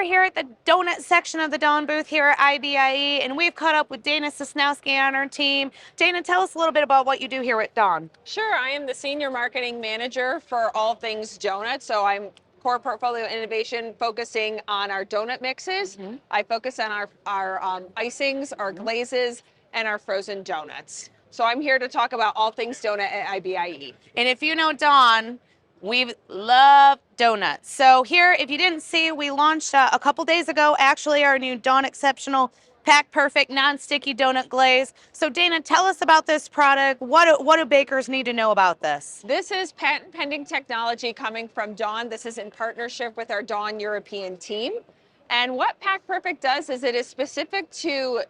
here at the donut section of the Dawn booth here at IBIE, and we've caught up with Dana Sosnowski on our team. Dana, tell us a little bit about what you do here at Dawn. Sure, I am the Senior Marketing Manager for all things donuts. So I'm core portfolio innovation focusing on our donut mixes. I focus on our icings, our glazes, and our frozen donuts. So I'm here to talk about all things donut at IBIE. And if you know Dawn, we love donuts. So here, if you didn't see, we launched a couple days ago, actually, our new Dawn Exceptional Pack Perfect Non-Sticky Donut Glaze. So Dana, tell us about this product. What do bakers need to know about this? This is patent pending technology coming from Dawn. This is in partnership with our Dawn European team. And what Pack Perfect does is it is specific to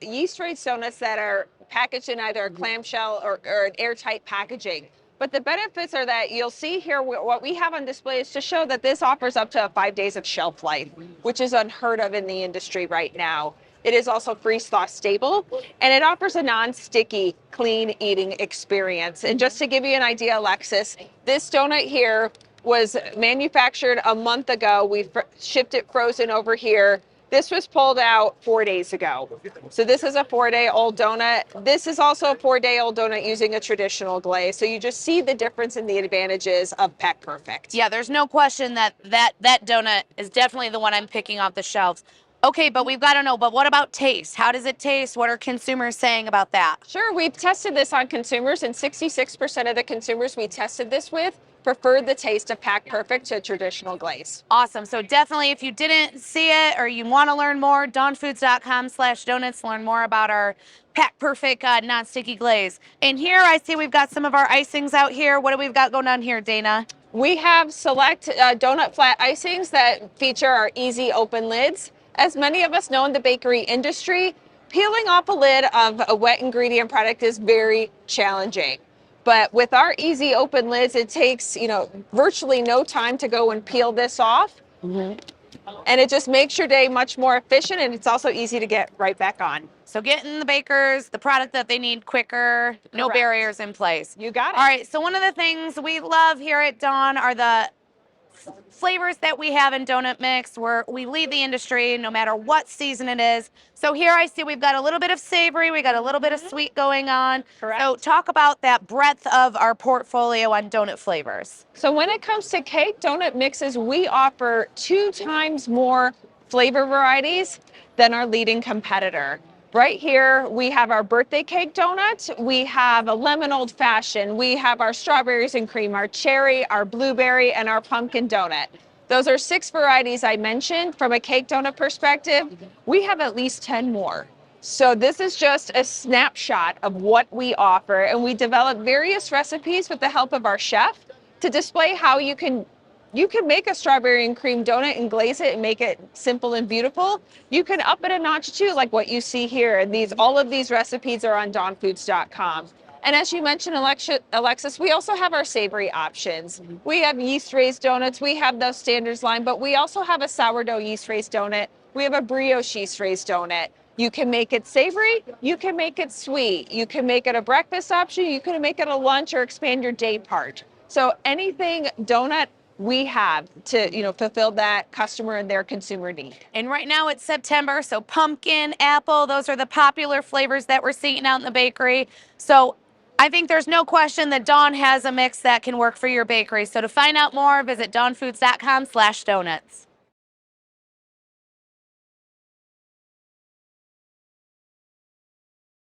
yeast-raised donuts that are packaged in either a clamshell or an airtight packaging. But the benefits are that you'll see here what we have on display is to show that this offers up to 5 days of shelf life, which is unheard of in the industry right now. It is also freeze-thaw stable, and it offers a non-sticky, clean eating experience. And just to give you an idea, Alexis, this donut here was manufactured a month ago. We shipped it frozen over here. This was pulled out 4 days ago. So this is a 4-day-old donut. This is also a 4-day-old donut using a traditional glaze. So you just see the difference in the advantages of Pack Perfect. Yeah, there's no question that donut is definitely the one I'm picking off the shelves. Okay, but we've got to know, but what about taste? How does it taste? What are consumers saying about that? Sure, we've tested this on consumers, and 66% of the consumers we tested this with preferred the taste of Pack Perfect to a traditional glaze. Awesome. So definitely, if you didn't see it or you want to learn more, dawnfoods.com/donuts, learn more about our Pack Perfect non-sticky glaze. And here I see we've got some of our icings out here. What do we've got going on here, Dana? We have select donut flat icings that feature our easy open lids. As many of us know in the bakery industry, peeling off a lid of a wet ingredient product is very challenging. But with our easy open lids, it takes, virtually no time to go and peel this off. And it just makes your day much more efficient, and it's also easy to get right back on. So getting the bakers the product that they need quicker, no Correct. barriers in place. You got it. All right, so one of the things we love here at Dawn are the flavors that we have in donut mix, where we lead the industry no matter what season it is. So here I see we've got a little bit of savory, we got a little bit of sweet going on. Correct. So talk about that breadth of our portfolio on donut flavors. So when it comes to cake donut mixes, we offer 2 times more flavor varieties than our leading competitor. Right here, we have our birthday cake donut, we have a lemon old fashioned, we have our strawberries and cream, our cherry, our blueberry, and our pumpkin donut. Those are 6 varieties I mentioned. From a cake donut perspective, we have at least 10 more. So this is just a snapshot of what we offer, and we develop various recipes with the help of our chef to display how you can make a strawberry and cream donut and glaze it and make it simple and beautiful. You can up it a notch too, like what you see here. And all of these recipes are on dawnfoods.com. And as you mentioned, Alexis, we also have our savory options. We have yeast-raised donuts. We have those standards line, but we also have a sourdough yeast-raised donut. We have a brioche yeast-raised donut. You can make it savory. You can make it sweet. You can make it a breakfast option. You can make it a lunch or expand your day part. So anything donut, we have to, fulfill that customer and their consumer need. And right now it's September, so pumpkin, apple, those are the popular flavors that we're seeing out in the bakery. So I think there's no question that Dawn has a mix that can work for your bakery. So to find out more, visit dawnfoods.com/donuts.